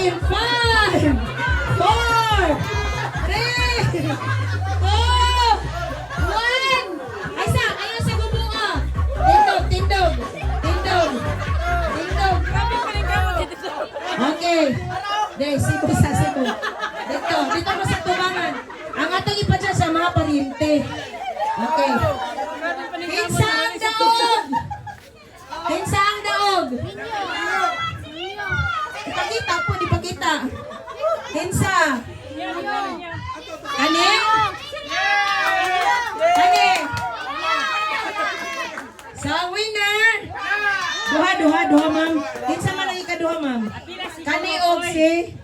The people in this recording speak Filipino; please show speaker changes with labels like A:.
A: in 5, 4, 3, 2, 1. Ay sa, ayaw sa gubunga. Tindog, tindog. Tindog. Tindog. Okay. Dahil, Cebu sa Cebu. Dito mo sa tubangan. Ang atong ipadya sa mga pariente. Okay. Kinsa ang daog? Kinsa ang daog? Ipakita po, ipakita. Kinsa? Kani? Kani? Sa winner? Duha, ma'am. Kinsa man ang ikaduha, ma'am? Kani og si?